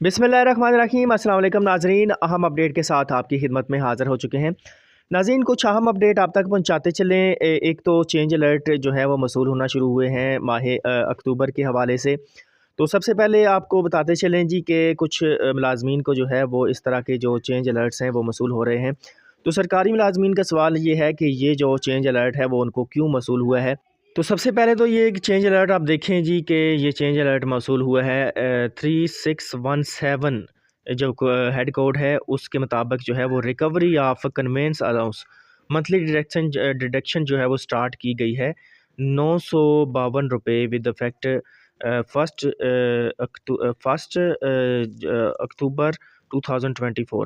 बिस्मिल्लाहिर्रहमानिर्रहीम। अस्सलाम वालेकुम नाजरीन, अहम अपडेट के साथ आपकी खिदमत में हाज़िर हो चुके हैं। नाज़रीन, कुछ अहम अपडेट आप तक पहुंचाते चलें। एक तो चेंज अलर्ट जो है वो मसूल होना शुरू हुए हैं माह अक्टूबर के हवाले से। तो सबसे पहले आपको बताते चलें जी कि कुछ मुलाजमीन को जो है वो इस तरह के जो चेंज अलर्ट्स हैं वो मसूल हो रहे हैं। तो सरकारी मुलाजमीन का सवाल ये है कि ये जो चेंज अलर्ट है वो उनको क्यों मसूल हुआ है। तो सबसे पहले तो ये एक चेंज अलर्ट आप देखें जी कि ये चेंज अलर्ट मौसूल हुआ है 3617 जो हेड कोड है उसके मुताबिक जो है वो recovery of convince allowance monthly deduction जो है वो स्टार्ट की गई है 952 विद इफेक्ट फर्स्ट अक्टूबर 2024।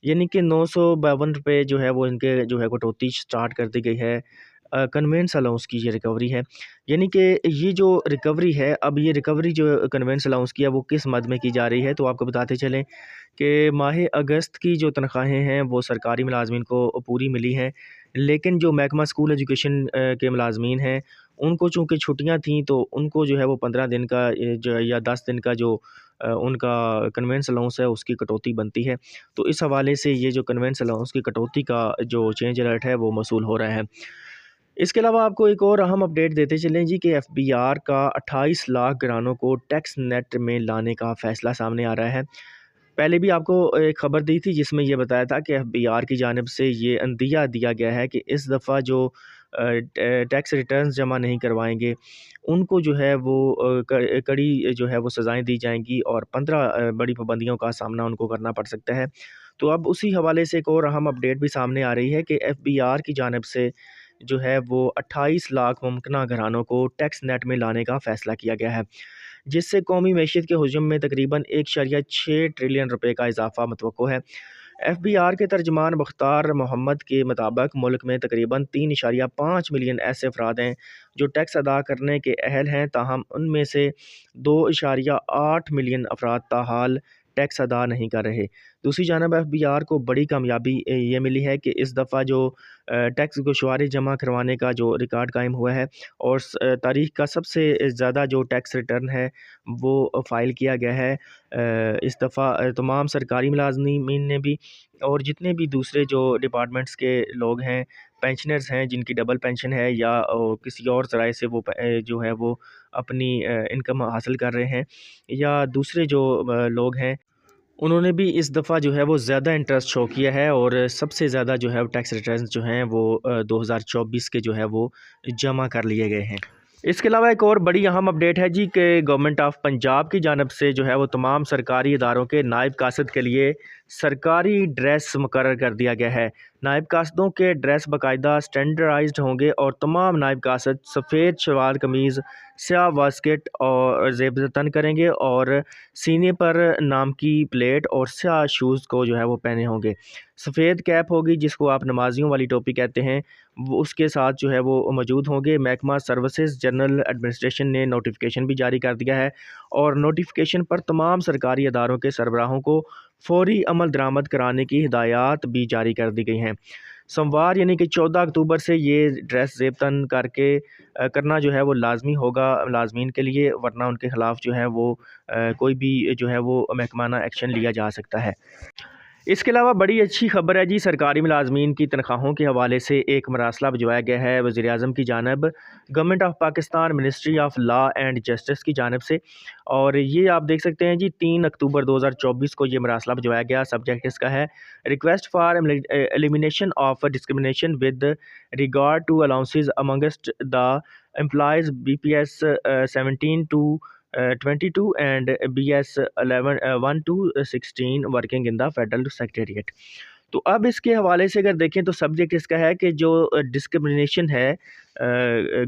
यानी कि 952 जो है वो इनके जो है कटौती स्टार्ट कर दी गई है कन्वेंस अलाउंस की। ये रिकवरी है, यानी कि ये जो रिकवरी है, अब ये रिकवरी जो कन्वेंस अलाउंस की है वो किस मद में की जा रही है। तो आपको बताते चलें कि माह अगस्त की जो तनख्वाहें हैं वो सरकारी मुलाजमीन को पूरी मिली हैं, लेकिन जो महकमा स्कूल एजुकेशन के मुलाजमीन हैं उनको चूँकि छुट्टियाँ थीं तो उनको जो है वो 15 दिन का जो या 10 दिन का जो उनका कन्वेंस अलाउंस है उसकी कटौती बनती है। तो इस हवाले से ये जो कन्वेंस अलाउंस की कटौती का जो चेंज अलर्ट है वो मसूल हो रहा है। इसके अलावा आपको एक और अहम अपडेट देते चलें जी कि एफबीआर का 28 लाख घरानों को टैक्स नेट में लाने का फैसला सामने आ रहा है। पहले भी आपको एक खबर दी थी जिसमें ये बताया था कि एफबीआर की जानिब से ये अंदिया दिया गया है कि इस दफ़ा जो टैक्स रिटर्न्स जमा नहीं करवाएंगे उनको जो है वो कड़ी जो है वो सज़ाएं दी जाएंगी और 15 बड़ी पाबंदियों का सामना उनको करना पड़ सकता है। तो अब उसी हवाले से एक और अहम अपडेट भी सामने आ रही है कि एफबीआर की जानिब से जो है वो 28 लाख मुमकिना घरानों को टैक्स नेट में लाने का फ़ैसला किया गया है, जिससे कौमी मैशियत के हजम में तकरीबन 1.6 ट्रिलियन रुपए का इजाफा मतवक्को है। एफबीआर के तर्जमान मुख्तार मोहम्मद के मुताबिक मुल्क में तकरीबन 3.5 मिलियन ऐसे अफराद हैं जो टैक्स अदा करने के अहल हैं, ताहम उनमें से 2.8 मिलियन अफराद ताहाल टैक्स अदा नहीं कर रहे। दूसरी जानब एफबीआर को बड़ी कामयाबी ये मिली है कि इस दफ़ा जो टैक्स गोशवारे जमा करवाने का जो रिकॉर्ड कायम हुआ है और तारीख का सबसे ज़्यादा जो टैक्स रिटर्न है वो फ़ाइल किया गया है। इस दफ़ा तमाम सरकारी मुलाज़मीन ने भी और जितने भी दूसरे जो डिपार्टमेंट्स के लोग हैं, पेंशनर्स हैं जिनकी डबल पेंशन है या किसी और ज़राए से वो जो है वो अपनी इनकम हासिल कर रहे हैं या दूसरे जो लोग हैं उन्होंने भी इस दफ़ा जो है वो ज़्यादा इंटरेस्ट शो किया है और सबसे ज़्यादा जो है टैक्स रिटर्न्स जो हैं वो 2024 के जो है वो जमा कर लिए गए हैं। इसके अलावा एक और बड़ी अहम अपडेट है जी कि गवर्नमेंट ऑफ पंजाब की जानब से जो है वो तमाम सरकारी इदारों के नायब कासद के लिए सरकारी ड्रेस मुकर्रर कर दिया गया है। नायब कासदों के ड्रेस बाकायदा स्टैंडर्डाइज्ड होंगे और तमाम नायब कासद सफ़ेद शलवार कमीज़, स्याह वास्केट और ज़ेब तन करेंगे और सीने पर नाम की प्लेट और स्याह शूज़ को जो है वो पहने होंगे। सफ़ेद कैप होगी जिसको आप नमाजियों वाली टोपी कहते हैं, वो उसके साथ जो है वो मौजूद होंगे। महकमा सर्विसेज जनरल एडमिनिस्ट्रेशन ने नोटिफिकेशन भी जारी कर दिया है और नोटिफिकेशन पर तमाम सरकारी अदारों के सरबराहों को फौरी अमल दरामद कराने की हिदायत भी जारी कर दी गई हैं। सोमवार यानी कि 14 अक्टूबर से ये ड्रेस ज़ेब तन करके करना जो है वो लाजमी होगा मुलाजमीन के लिए, वरना उनके ख़िलाफ़ जो है वो कोई भी जो है वो महकमाना एक्शन लिया जा सकता है। इसके अलावा बड़ी अच्छी खबर है जी, सरकारी मुलाजमीन की तनख्वाहों के हवाले से एक मरासला भिजवाया गया है वज़ीर-ए-आज़म की जानब government of Pakistan ministry of law and justice की जानब से। और ये आप देख सकते हैं जी 3 अक्टूबर 2024 को ये मरासला भिजवाया गया। सब्जेक्ट इसका है request for elimination of discrimination with regard to allowances amongst the employees BPS 17 to 22 and BS 11 1 to 16 working in the federal secretariat. तो अब इसके हवाले से अगर देखें तो सब्जेक्ट इसका है कि जो डिस्क्रिमिनेशन है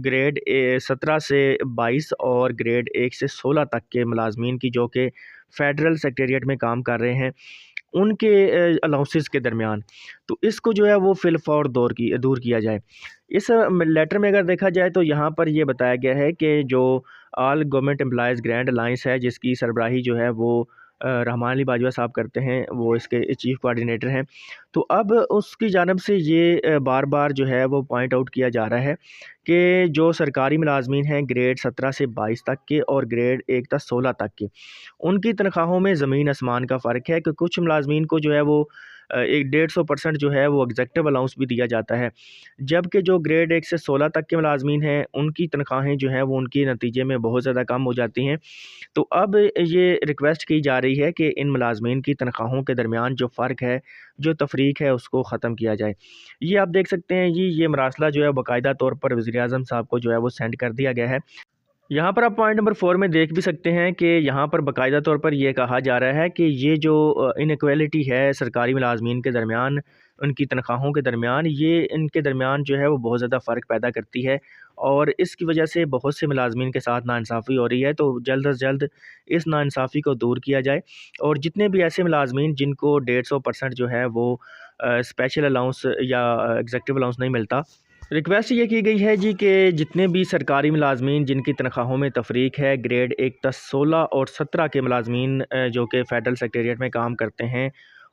ग्रेड 17 से 22 और ग्रेड 1 से 16 तक के मुलाजमीन की जो कि फेडरल सेक्रेटेरिएट में काम कर रहे हैं उनके अलाउंसेस के दरमियान, तो इसको जो है वो फिलफौर दूर किया जाए। इस लेटर में अगर देखा जाए तो यहाँ पर ये बताया गया है कि जो all government employees grand alliance है जिसकी सरबराही जो है वो رحمان علی باجوہ صاحب کرتے ہیں، وہ اس کے چیف کوآرڈینیٹر ہیں۔ تو اب اس کی جانب سے یہ بار بار جو ہے وہ پوائنٹ آؤٹ کیا جا رہا ہے کہ جو سرکاری ملازمین ہیں گریڈ 17 سے 22 تک کے اور گریڈ 1 تا 16 تک کے، ان کی تنخواہوں میں زمین آسمان کا فرق ہے کہ کچھ ملازمین کو جو ہے وہ 150% جو ہے وہ ایگزیکٹو الاؤنس بھی دیا جاتا ہے، جبکہ جو گریڈ 1 سے 16 تک کے ملازمین ہیں ان کی تنخواہیں جو ہیں وہ ان کے نتیجے میں بہت زیادہ کم ہو جاتی ہیں۔ تو اب یہ ریکویسٹ کی جا رہی ہے کہ ان ملازمین کی تنخواہوں کے درمیان جو فرق ہے، جو تفریق ہے، اس کو ختم کیا جائے۔ یہ آپ دیکھ سکتے ہیں یہ مراسلہ جو ہے باقاعدہ طور پر وزیر اعظم صاحب کو جو ہے وہ سینڈ کر دیا گیا ہے۔ یہاں پر آپ پوائنٹ نمبر 4 میں دیکھ بھی سکتے ہیں کہ یہاں پر باقاعدہ طور پر یہ کہا جا رہا ہے کہ یہ جو انیکویلٹی ہے سرکاری ملازمین کے درمیان، ان کی تنخواہوں کے درمیان، یہ ان کے درمیان جو ہے وہ بہت زیادہ فرق پیدا کرتی ہے، اور اس کی وجہ سے بہت سے ملازمین کے ساتھ ناانصافی ہو رہی ہے۔ تو جلد از جلد اس ناانصافی کو دور کیا جائے، اور جتنے بھی ایسے ملازمین جن کو 150% جو ہے وہ اسپیشل الاؤنس یا ایگزیکٹو الاؤنس نہیں ملتا، ریکویسٹ یہ کی گئی ہے جی کہ جتنے بھی سرکاری ملازمین جن کی تنخواہوں میں تفریق ہے، گریڈ 1 تا 16 اور 17 کے ملازمین جو کہ فیڈرل سیکریٹریٹ میں کام کرتے ہیں،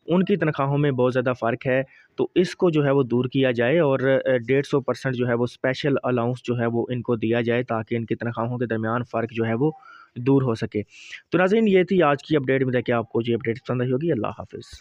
ان کی تنخواہوں میں بہت زیادہ فرق ہے، تو اس کو جو ہے وہ دور کیا جائے اور 150% جو ہے وہ اسپیشل الاؤنس جو ہے وہ ان کو دیا جائے، تاکہ ان کی تنخواہوں کے درمیان فرق جو ہے وہ دور ہو سکے۔ تو ناظرین، یہ تھی آج کی اپڈیٹ میں، کہ آپ کو یہ اپڈیٹ پسند آئی ہوگی۔ اللہ حافظ۔